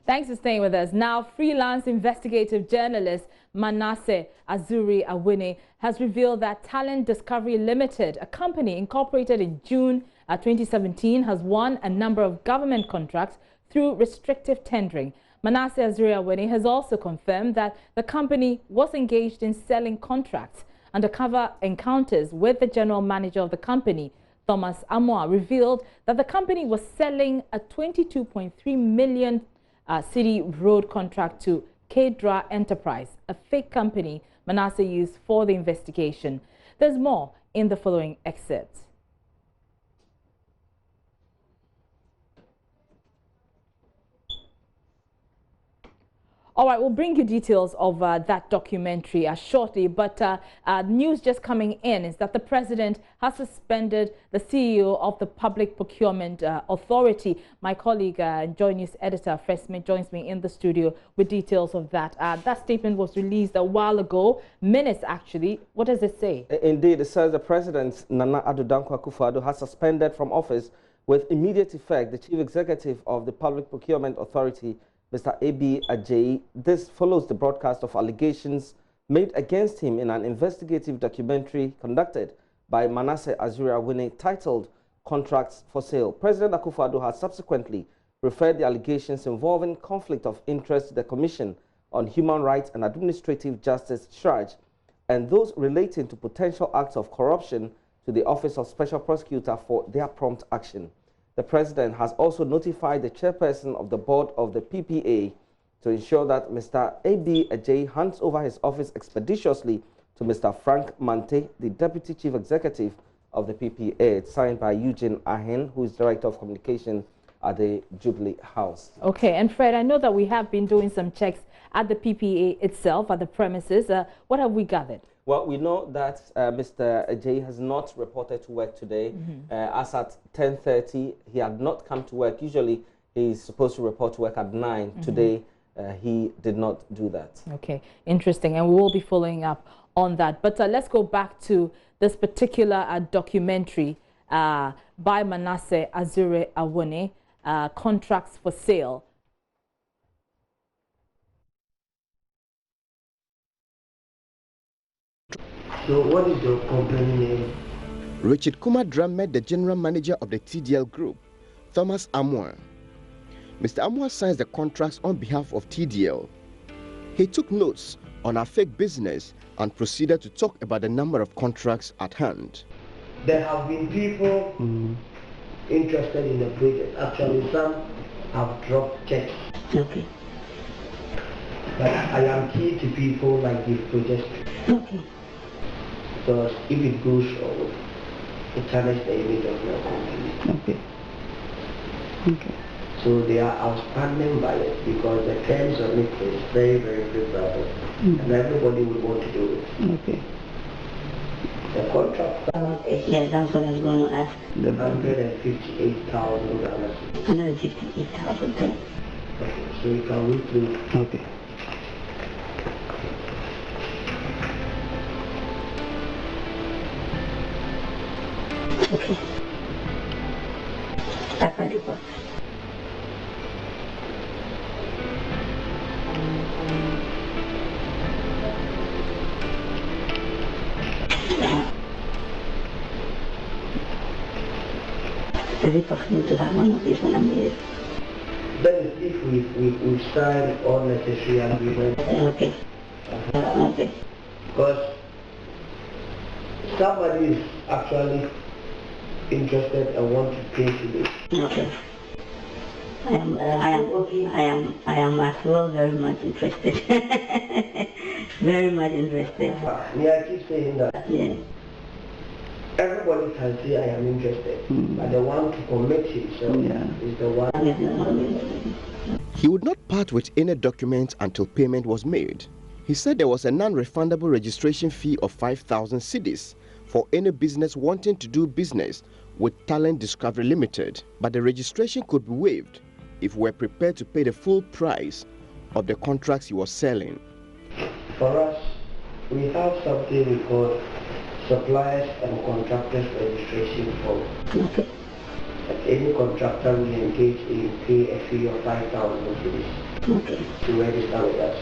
Thanks for staying with us. Now, freelance investigative journalist Manasseh Azuri-Awuni has revealed that Talent Discovery Limited, a company incorporated in June 2017, has won a number of government contracts through restrictive tendering. Manasseh Azuri-Awuni has also confirmed that the company was engaged in selling contracts. Undercover encounters with the general manager of the company, Thomas Amoah, revealed that the company was selling a 22.3 million city road contract to Kedra Enterprise, a fake company Manasseh used for the investigation. There's more in the following excerpt. All right, we'll bring you details of that documentary shortly, but news just coming in is that the president has suspended the CEO of the Public Procurement Authority. My colleague, Joy News editor Fred Smith, joins me in the studio with details of that. That statement was released a while ago, minutes actually. What does it say? Indeed, it says the president, Nana Addo Dankwa Akufo-Addo, has suspended from office with immediate effect the chief executive of the Public Procurement Authority, Mr. A.B. Ajayi. This follows the broadcast of allegations made against him in an investigative documentary conducted by Manasseh Azuri-Awuni titled Contracts for Sale. President Akufo-Addo has subsequently referred the allegations involving conflict of interest to the Commission on Human Rights and Administrative Justice charge and those relating to potential acts of corruption to the Office of Special Prosecutor for their prompt action. The president has also notified the chairperson of the board of the PPA to ensure that Mr. A.B. Ajayi hands over his office expeditiously to Mr. Frank Mante, the deputy chief executive of the PPA. It's signed by Eugene Ahen, who is director of communication at the Jubilee House. Okay, and Fred, I know that we have been doing some checks at the PPA itself, at the premises. What have we gathered? Well, we know that Mr. Ajayi has not reported to work today. As at 10:30, he had not come to work. Usually, he's supposed to report to work at 9. Today, he did not do that. Okay, interesting. And we will be following up on that. But let's go back to this particular documentary by Manasseh Azuri-Awuni, Contracts for Sale. So what is your company name? Richard Kumadra met the general manager of the TDL group, Thomas Amoah. Mr. Amoah signs the contracts on behalf of TDL. He took notes on our fake business and proceeded to talk about the number of contracts at hand. There have been people interested in the project. Actually, some have dropped checks. Okay. But I am key to people like this project. Okay. Because if it goes forward, it challenges the image of your company. Okay. Okay. So they are outstanding buyers because the terms of it is very, very favorable. And everybody would want to do it. Okay. The contract. Yeah, that's what I was going to ask. The $158,000. $158,000. Okay, so you can read through. Okay. Okay. That's my report. Is it possible to have one of these when I'm here? That is if we sign all necessary agreements. Okay. Okay. Because somebody is actually interested and want to pay to this. Okay. I am as well very much interested. Very much interested. I keep saying that. Yeah. Everybody can say I am interested, but the one to commit himself is the one. He would not part with any documents until payment was made. He said there was a non-refundable registration fee of 5,000 cedis for any business wanting to do business with Talent Discovery Limited, but the registration could be waived if we were prepared to pay the full price of the contracts he was selling. For us, we have something we call suppliers and contractors registration form. Okay. Any contractor will engage in pay a fee of 5,000 cedis. Okay. to register with us.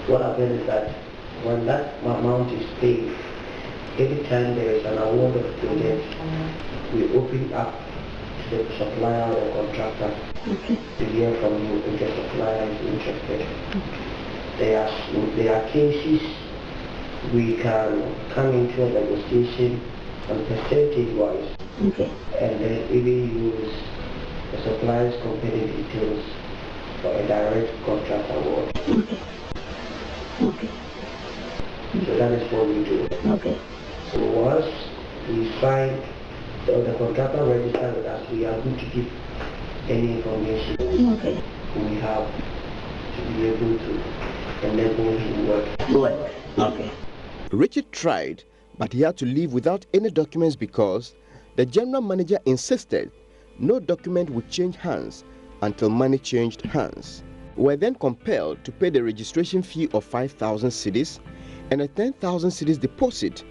What happens is that when that amount is paid, anytime there is an award of projects, we open up to the supplier or contractor to hear from you if the supplier is interested. There are cases we can come into a negotiation on percentage-wise, and then even use the supplier's company details for a direct contract award. So that is what we do. So once we sign, the contractor register with us, we are going to give any information we have to be able to enable him work. Richard tried, but he had to leave without any documents because the general manager insisted no document would change hands until money changed hands. We were then compelled to pay the registration fee of 5,000 cedis and a 10,000 cedis deposit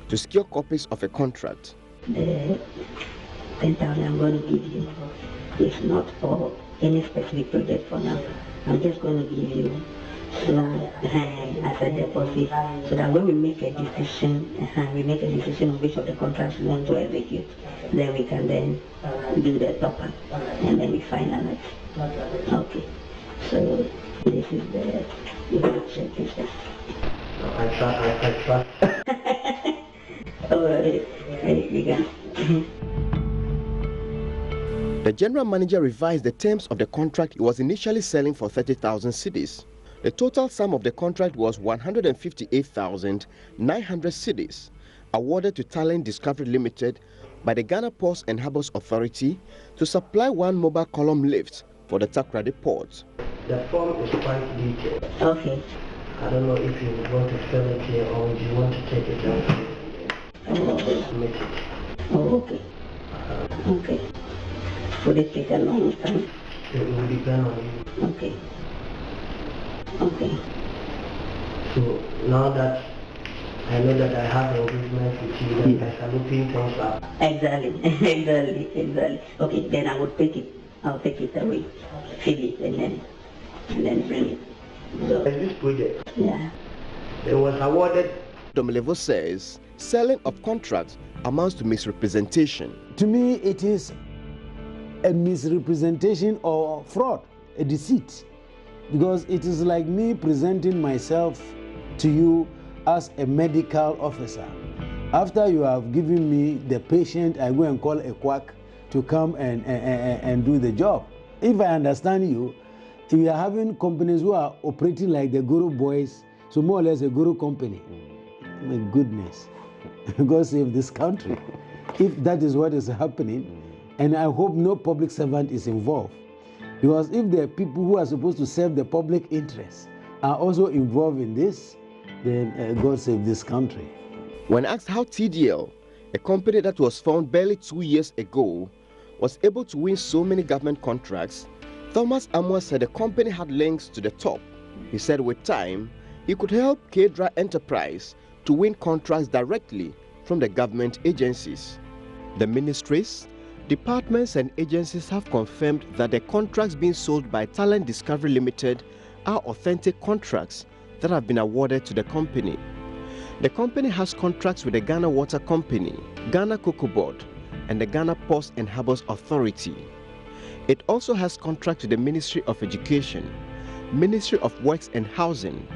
to secure copies of a contract. The 10,000 I'm going to give you is not for any specific project for now. I'm just going to give you as a deposit, so that when we make a decision, on which of the contracts we want to execute, then we can then do the top up and then we finalize. Okay. So this is the check. I trust. We can. The general manager revised the terms of the contract he was initially selling for 30,000 cedis. The total sum of the contract was 158,900 cedis, awarded to Talent Discovery Limited by the Ghana Ports and Harbours Authority to supply one mobile column lift for the Takoradi port. The form is quite detailed. Okay. I don't know if you want to fill it here or do you want to take it down and submit it. Okay. Okay. Would it take a long time? It will depend on you. Okay. So now that I know that I have engagement with you, then I can open things up. Exactly. Okay, then I will take it. I'll take it away, fill it, and then bring it. So, this project, it was awarded. Domilevo says selling of contracts amounts to misrepresentation. To me, it is a misrepresentation or fraud, a deceit, because it is like me presenting myself to you as a medical officer. After you have given me the patient, I go and call a quack to come and do the job. If I understand you, we are having companies who are operating like the Guru boys, so more or less a Guru company. My goodness, God save this country. If that is what is happening, and I hope no public servant is involved, because if the people who are supposed to serve the public interest are also involved in this, then God save this country. When asked how TDL, a company that was found barely 2 years ago, was able to win so many government contracts, Thomas Amwa said the company had links to the top. He said with time, he could help Kedra Enterprise to win contracts directly from the government agencies. The ministries, departments and agencies have confirmed that the contracts being sold by Talent Discovery Limited are authentic contracts that have been awarded to the company. The company has contracts with the Ghana Water Company, Ghana Cocoa Board, and the Ghana Ports and Harbours Authority. It also has contracts with the Ministry of Education, Ministry of Works and Housing,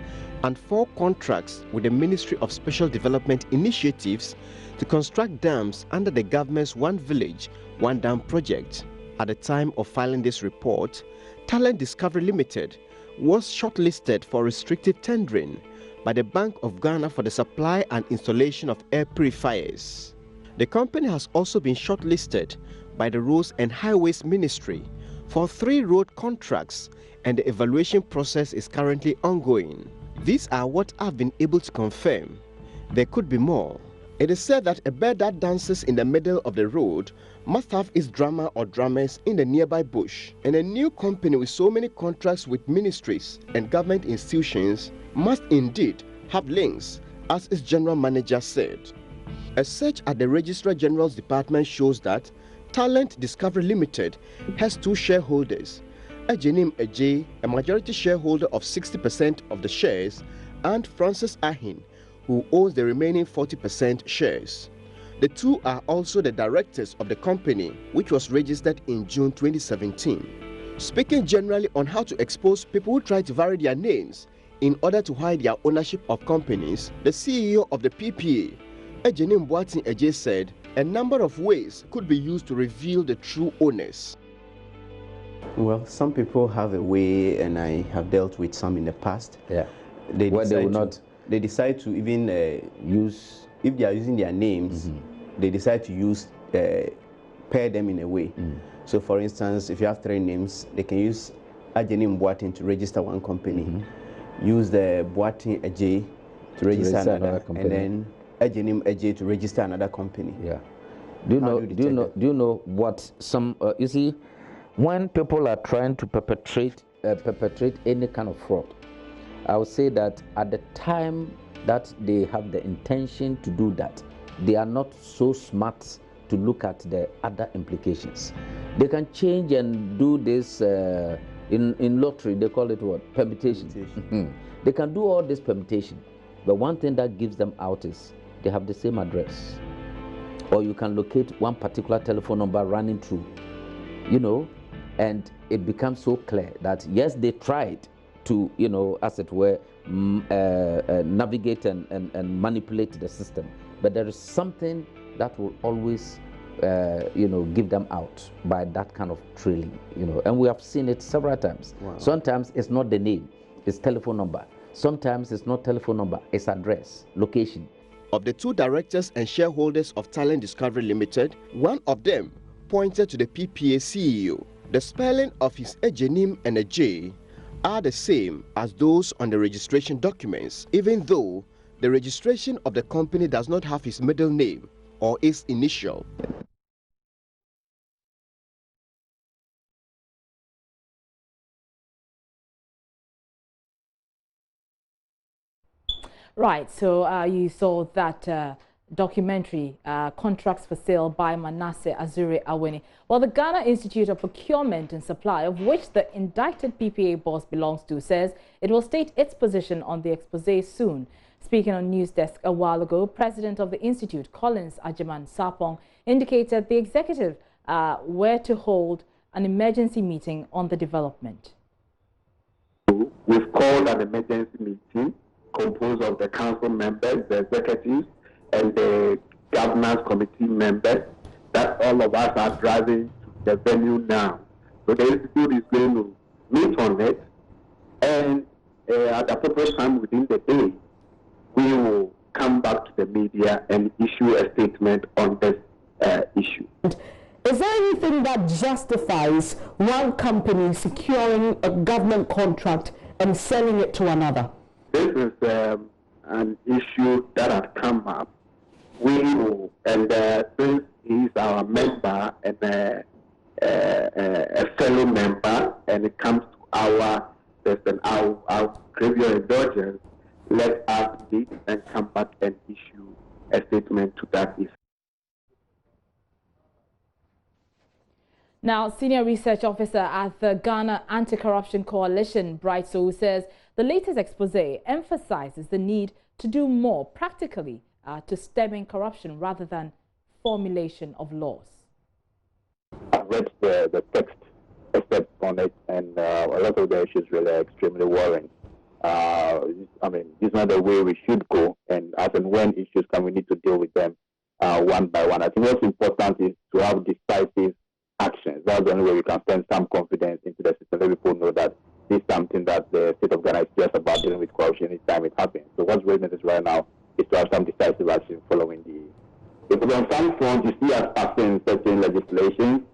and 4 contracts with the Ministry of Special Development Initiatives to construct dams under the government's One Village, One Dam project. At the time of filing this report, Talent Discovery Limited was shortlisted for restricted tendering by the Bank of Ghana for the supply and installation of air purifiers. The company has also been shortlisted by the Roads and Highways Ministry for 3 road contracts, and the evaluation process is currently ongoing. These are what I've been able to confirm. There could be more. It is said that a bird that dances in the middle of the road must have its drummer or drummers in the nearby bush. And a new company with so many contracts with ministries and government institutions must indeed have links, as its general manager said. A search at the Registrar General's department shows that Talent Discovery Limited has 2 shareholders, Ejenim Eje, a majority shareholder of 60% of the shares, and Francis Ahin, who owns the remaining 40% shares. The two are also the directors of the company, which was registered in June 2017. Speaking generally on how to expose people who try to vary their names in order to hide their ownership of companies, the CEO of the PPA, Ejenim Eje, said a number of ways could be used to reveal the true owners. Well, some people have a way, and I have dealt with some in the past. Yeah. They decide to even use, if they are using their names, they decide to use, pair them in a way. So for instance, if you have 3 names, they can use Ejenim Boating to register one company, use the Boating Eje to register another company, and then Ejenim Eje to register another company. Yeah. Do you know what some, you see, when people are trying to perpetrate any kind of fraud, I would say that at the time that they have the intention to do that, they are not so smart to look at the other implications. They can change and do this in lottery, they call it what? Permutation. They can do all this permutation, but one thing that gives them out is they have the same address. Or you can locate one particular telephone number running through, you know, and it becomes so clear that yes, they tried to, you know, as it were, navigate and manipulate the system, but there is something that will always, you know, give them out by that kind of trailing, you know, and we have seen it several times. Wow. Sometimes it's not the name, it's telephone number. Sometimes it's not telephone number, it's address, location. Of the 2 directors and shareholders of Talent Discovery Limited, one of them pointed to the PPA CEO. The spelling of his Ejenim and Eje are the same as those on the registration documents, even though the registration of the company does not have his middle name or his initial. Right, so you saw that documentary, Contracts for Sale by Manasseh Azure Awini. Well, the Ghana Institute of Procurement and Supply, of which the indicted PPA boss belongs to, says it will state its position on the expose soon. Speaking on News Desk a while ago, President of the Institute, Collins Ajiman Sapong, indicated the executive were to hold an emergency meeting on the development. We've called an emergency meeting composed of the council members, the executives, and the governance committee members, that all of us are driving to the venue now. So the Institute is going to meet on it, and at the appropriate time within the day, we will come back to the media and issue a statement on this issue. Is there anything that justifies one company securing a government contract and selling it to another? This is an issue that has come up. We will, and since he's our member and a fellow member, and it comes to our previous indulgence, let us meet and come back and issue a statement to that effect. Now, Senior Research Officer at the Ghana AntiCorruption Coalition, Bright Soul, says the latest expose emphasizes the need to do more practically to stemming corruption rather than formulation of laws. I read the text except on it, and a lot of the issues really are extremely worrying. I mean, this is not the way we should go, and as and when issues come, we need to deal with them one by one. I think what's important is to have decisive actions. That's the only way we can send some confidence into the system. Let people know that this is something that the state of Ghana is just about dealing with corruption anytime it happens. So what's really necessary right now is to have some decisive action following the... Because on some front, you see us passing certain legislation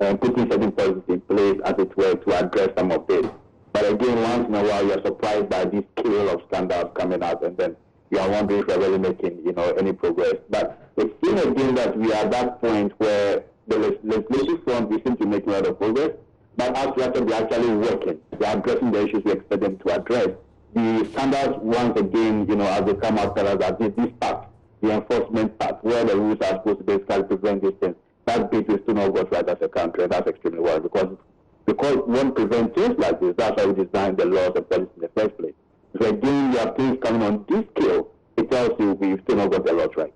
and putting certain policies in place, as it were, to address some of this. But again, once in a while, you're surprised by this scale of scandals coming out, and then you are wondering if we're really making, any progress. But it seems again that we are at that point where the legislative front, we seem to make a lot of progress, but after they're actually working. They're addressing the issues we expect them to address. The standards, once again, as they come out, tell us that this part, the enforcement part, where the rules are supposed to basically prevent these things, that bit is still not got right as a country, and that's extremely worrying, because because we want to prevent things like this. That's why we designed the laws and policies in the first place. So again, you have things coming on this scale, it tells you we've still not got the laws right.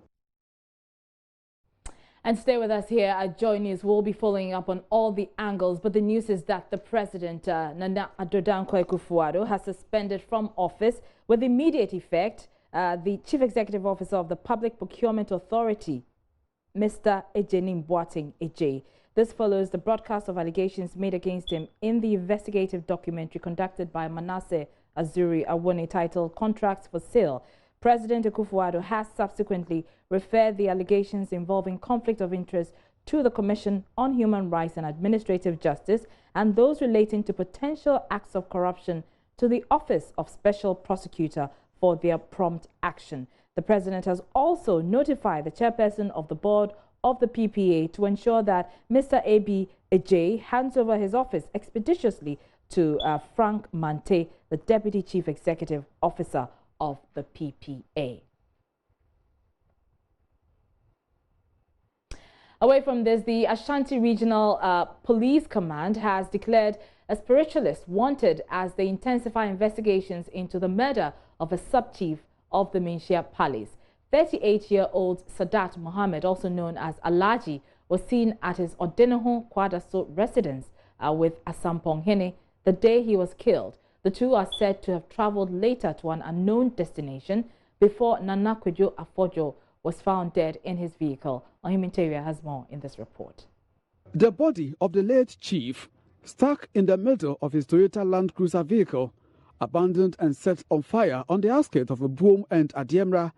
And stay with us here at Joy News. We'll be following up on all the angles, but the news is that the President, Nana Addo Dankwa Akufo-Addo, has suspended from office with immediate effect the Chief Executive Officer of the Public Procurement Authority, Mr. Ejenim Boateng Eje. This follows the broadcast of allegations made against him in the investigative documentary conducted by Manasseh Azuri Awone titled Contracts for Sale. President Akufo-Addo has subsequently referred the allegations involving conflict of interest to the Commission on Human Rights and Administrative Justice and those relating to potential acts of corruption to the Office of Special Prosecutor for their prompt action. The President has also notified the chairperson of the board of the PPA to ensure that Mr. A.B. Eje hands over his office expeditiously to Frank Mante, the Deputy Chief Executive Officer of the PPA. Away from this, the Ashanti Regional Police Command has declared a spiritualist wanted as they intensify investigations into the murder of a sub-chief of the Minshia Palace. 38-year-old Sadat Mohammed, also known as Alaji, was seen at his Odeneho Kwadaso residence with Asampong Hene the day he was killed. The two are said to have traveled later to an unknown destination before Nana Kwejo Afojo was found dead in his vehicle. Ohiminteria has more in this report. The body of the late chief, stuck in the middle of his Toyota Land Cruiser vehicle, abandoned and set on fire on the outskirts of Boom and Adiemra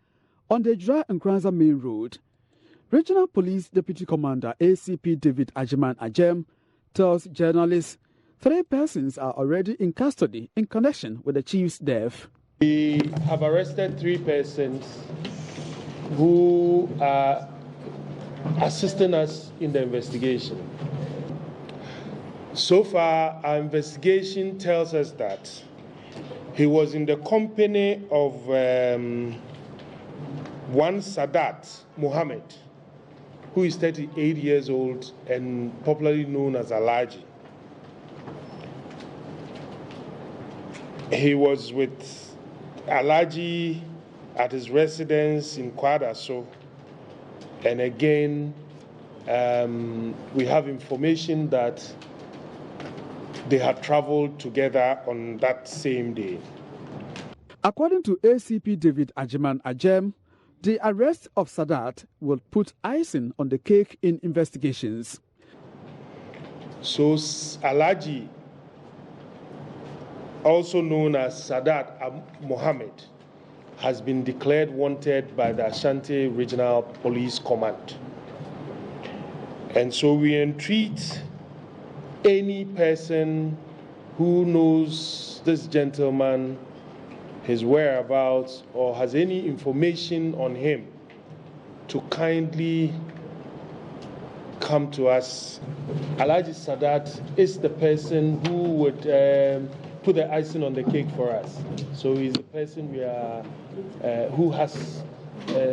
on the Dra and Kranza Main Road. Regional Police Deputy Commander ACP David Ajiman Ajem tells journalists 3 persons are already in custody in connection with the chief's death. We have arrested 3 persons who are assisting us in the investigation. So far, our investigation tells us that he was in the company of one Sadat Mohammed, who is 38 years old and popularly known as Alaji. He was with Alaji at his residence in Kwadaso, and again, we have information that they had traveled together on that same day. According to ACP David Ajiman Ajem, the arrest of Sadat will put icing on the cake in investigations. So Alaji, also known as Sadat Mohammed, has been declared wanted by the Ashanti Regional Police Command. And so we entreat any person who knows this gentleman, his whereabouts, or has any information on him to kindly come to us. Alaji Sadat is the person who would put the icing on the cake for us. So he's the person we are, who has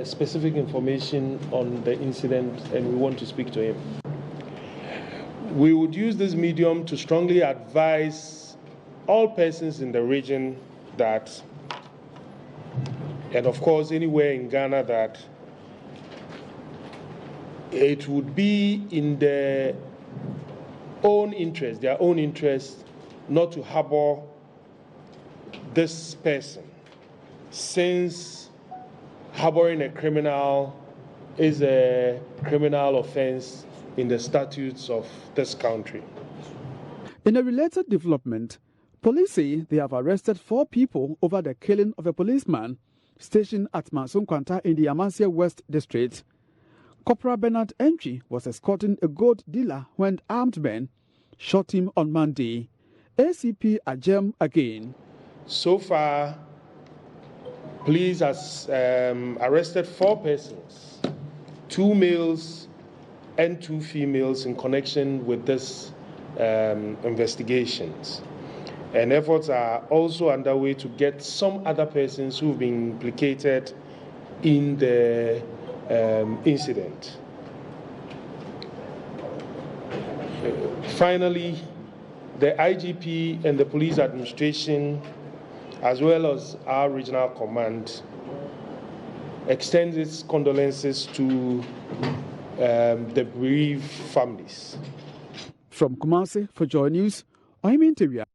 specific information on the incident, and we want to speak to him. We would use this medium to strongly advise all persons in the region that, and of course anywhere in Ghana, that it would be in their own interest, not to harbor this person, since harboring a criminal is a criminal offense in the statutes of this country. In a related development, police say they have arrested 4 people over the killing of a policeman stationed at Manson Kwanta in the Amansia West District. Corporal Bernard Entry was escorting a gold dealer when armed men shot him on Monday. ACP Ajem again. So far, police has arrested 4 persons, 2 males and 2 females, in connection with this investigations. And efforts are also underway to get some other persons who've been implicated in the Finally, the IGP and the police administration, as well as our regional command, extends its condolences to the bereaved families. From Kumasi for Joy News, I'm Intevia.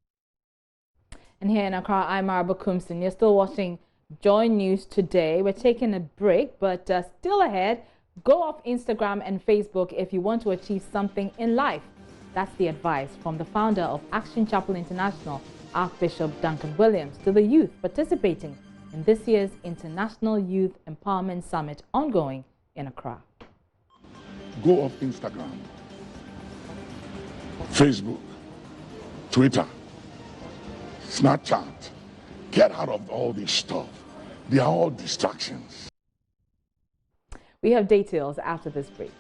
And here in Accra, I'm Araba Kumsin. You're still watching Joy News today. We're taking a break, but still ahead. Go off Instagram and Facebook if you want to achieve something in life. That's the advice from the founder of Action Chapel International, Archbishop Duncan Williams, to the youth participating in this year's International Youth Empowerment Summit ongoing in Accra. Go off Instagram, Facebook, Twitter, Snapchat. Get out of all this stuff. They are all distractions. We have details after this break.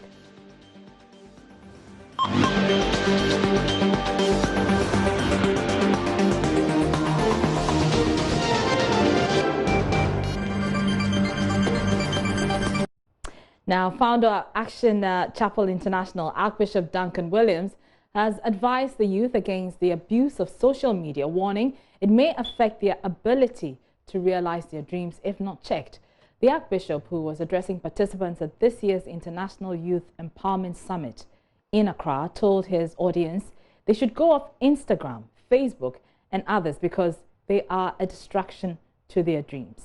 Now, founder of Action Chapel International, Archbishop Duncan Williams, has advised the youth against the abuse of social media, warning it may affect their ability to realize their dreams if not checked. The Archbishop, who was addressing participants at this year's International Youth Empowerment Summit in Accra, told his audience they should go off Instagram, Facebook, and others because they are a distraction to their dreams.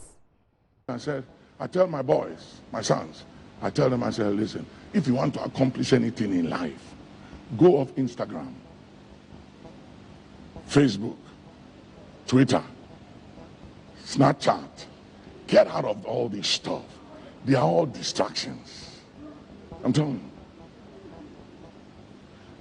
I said, I tell my boys, my sons, I tell them, I said, listen, if you want to accomplish anything in life, go off Instagram, Facebook, Twitter, Snapchat. Get out of all this stuff. They are all distractions. I'm telling you.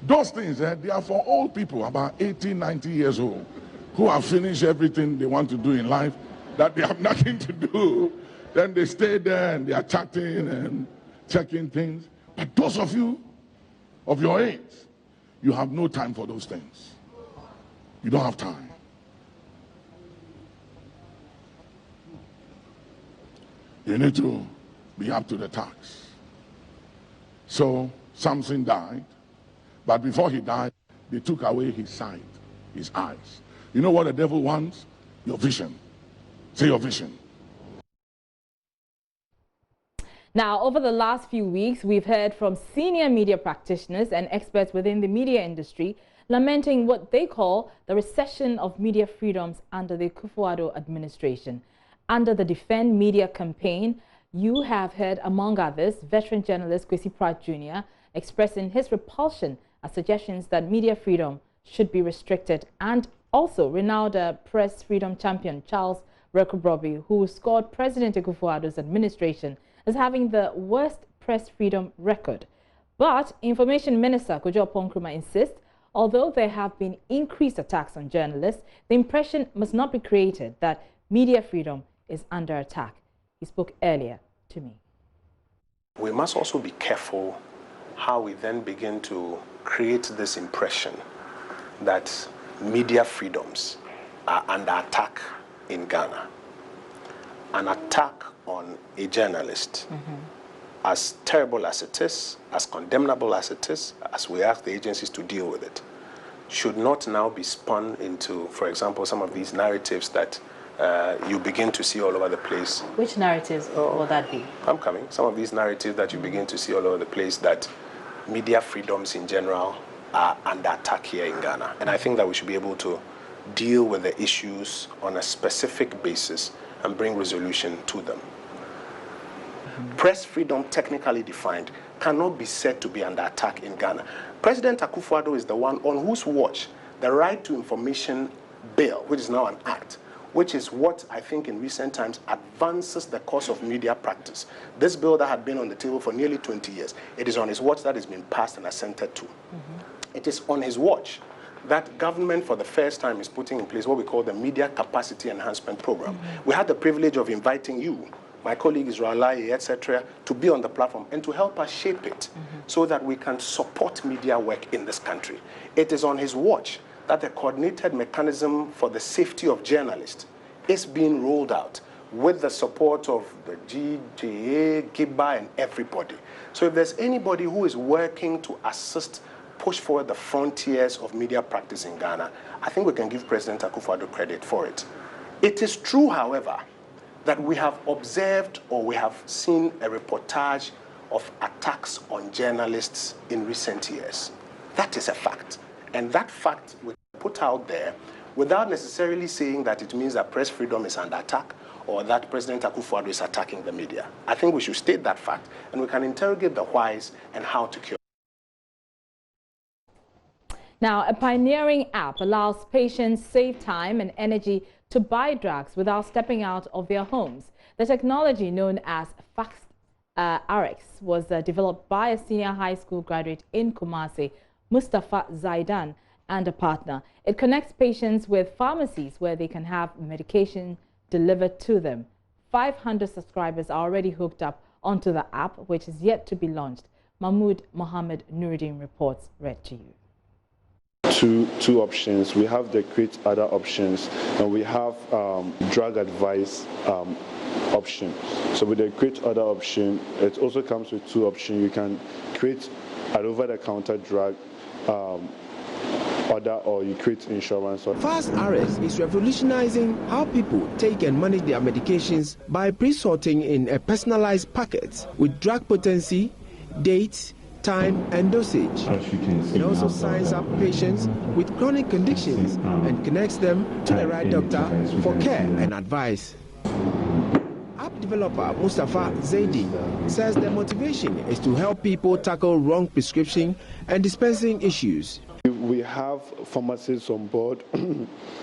Those things, they are for old people, about 80, 90 years old, who have finished everything they want to do in life, that they have nothing to do. Then they stay there and they are chatting and checking things. But those of you of your age, you have no time for those things. You don't have time. You need to be up to the task. So Samson died, but before he died, they took away his sight, his eyes. You know what the devil wants? Your vision. Say your vision. Now, over the last few weeks, we've heard from senior media practitioners and experts within the media industry lamenting what they call the recession of media freedoms under the Akufo-Addo administration. Under the Defend Media campaign, you have heard, among others, veteran journalist Kwesi Pratt Jr. expressing his repulsion at suggestions that media freedom should be restricted, and also renowned press freedom champion Charles Rekubrobi, who scored President Akufo-Addo's administration as having the worst press freedom record. But Information Minister Kojo Nkrumah insists, although there have been increased attacks on journalists, the impression must not be created that media freedom is under attack. He spoke earlier to me. We must also be careful how we then begin to create this impression that media freedoms are under attack in Ghana. An attack on a journalist, as terrible as it is, as condemnable as it is, as we ask the agencies to deal with it, should not now be spun into, for example, some of these narratives that you begin to see all over the place. Which narratives will that be? I'm coming. Some of these narratives that you begin to see all over the place, that media freedoms in general are under attack here in Ghana. And I think that we should be able to deal with the issues on a specific basis and bring resolution to them. Press freedom, technically defined, cannot be said to be under attack in Ghana. President Akufo-Addo is the one on whose watch the Right to Information Bill, which is now an act, which is what I think in recent times advances the cause of media practice. This bill that had been on the table for nearly 20 years, it is on his watch that has been passed and assented to. It is on his watch that government for the first time is putting in place what we call the Media Capacity Enhancement Program. We had the privilege of inviting you, my colleague Israel Lai, etc., to be on the platform and to help us shape it so that we can support media work in this country. It is on his watch that the coordinated mechanism for the safety of journalists is being rolled out with the support of the GJA, GIBA, and everybody. So if there's anybody who is working to assist pushed forward the frontiers of media practice in Ghana, I think we can give President Akufo-Addo credit for it. It is true, however, that we have observed or we have seen a reportage of attacks on journalists in recent years. That is a fact. And that fact we put out there without necessarily saying that it means that press freedom is under attack or that President Akufo-Addo is attacking the media. I think we should state that fact, and we can interrogate the whys and how to cure. Now, a pioneering app allows patients save time and energy to buy drugs without stepping out of their homes. The technology, known as FastRx, was developed by a senior high school graduate in Kumasi, Mustafa Zaidan, and a partner. It connects patients with pharmacies where they can have medication delivered to them. 500 subscribers are already hooked up onto the app, which is yet to be launched. Mahmoud Mohammed Nuruddin reports. Read to you. Two options. We have the create other options, and we have drug advice option. So with the create other option, it also comes with two options. You can create an over-the-counter drug order, or you create insurance. FastRx is revolutionizing how people take and manage their medications by pre-sorting in a personalized packet with drug potency, date, time and dosage. It also signs up patients with chronic conditions and connects them to the right doctor for care and advice. App developer Mustafa Zaidi says the motivation is to help people tackle wrong prescription and dispensing issues. We have pharmacists on board,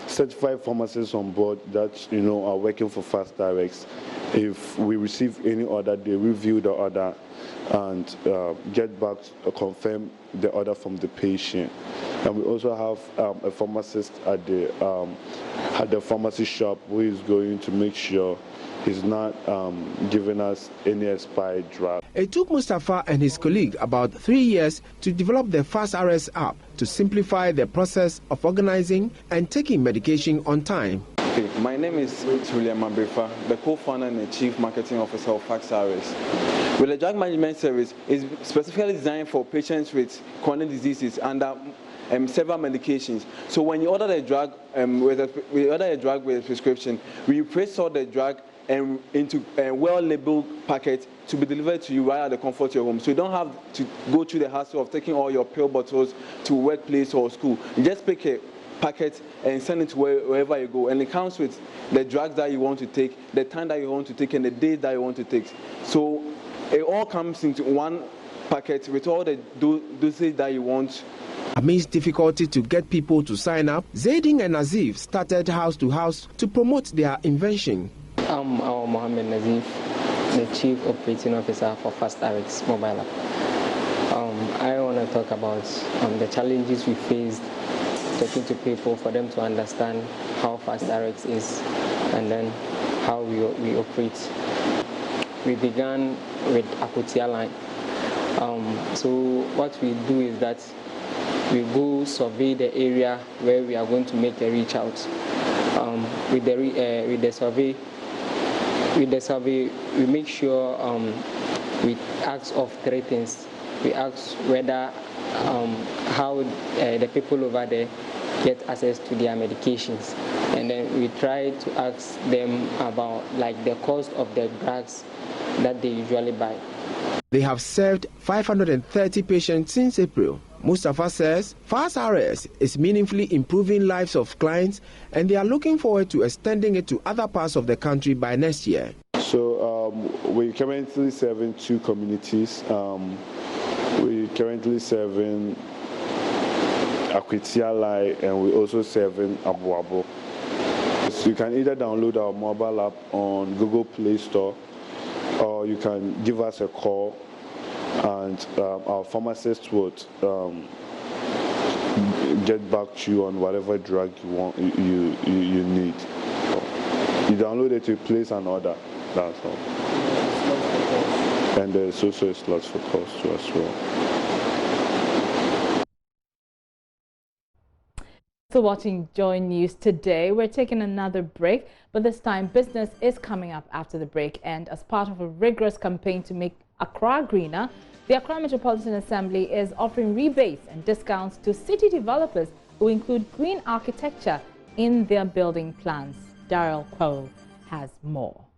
certified pharmacists on board that are working for FastRx. If we receive any order, they review the order and get back to confirm the order from the patient. And we also have a pharmacist at the pharmacy shop who is going to make sure he's not giving us any expired drug. It took Mustafa and his colleague about 3 years to develop the FastRx app to simplify the process of organizing and taking medication on time. Okay, my name is William Mabrifa, the co-founder and the chief marketing officer of FastRx. Well, the drug management service is specifically designed for patients with chronic diseases under several medications. So when you order a drug, we order a drug with a prescription, we pre-sort the drug into a well-labeled packet to be delivered to you right at the comfort of your home. So you don't have to go through the hassle of taking all your pill bottles to workplace or school. You just pick a packet and send it to wherever you go. And it comes with the drugs that you want to take, the time that you want to take, and the days that you want to take. So it all comes into one packet with all the dosage that you want. Amidst difficulty to get people to sign up, Zaidin and Nazif started house to house to promote their invention. I'm Mohammed Nazif, the Chief Operating Officer for FastRx mobile app. I want to talk about the challenges we faced talking to people for them to understand how FastRx is and then how we operate. We began with Akutia line. So what we do is that we go survey the area where we are going to make a reach out. With the survey, we make sure we ask of three things. We ask whether how the people over there get access to their medications, and then we try to ask them about the cost of the drugs that they usually buy. They have served 530 patients since April. Mustafa says FastRx is meaningfully improving lives of clients, and they are looking forward to extending it to other parts of the country by next year. So we're currently serving 2 communities. We're currently serving Akwitia Lai, and we're also serving Abuabo. So you can either download our mobile app on Google Play Store, or you can give us a call, and our pharmacist would get back to you on whatever drug you want, you need. You download it to place an order. That's all. And there's also a slot for cost too as well. So watching Joy News today, we're taking another break, but this time business is coming up after the break, and as part of a rigorous campaign to make Accra Greener, the Accra Metropolitan Assembly is offering rebates and discounts to city developers who include green architecture in their building plans. Daryl Quo has more.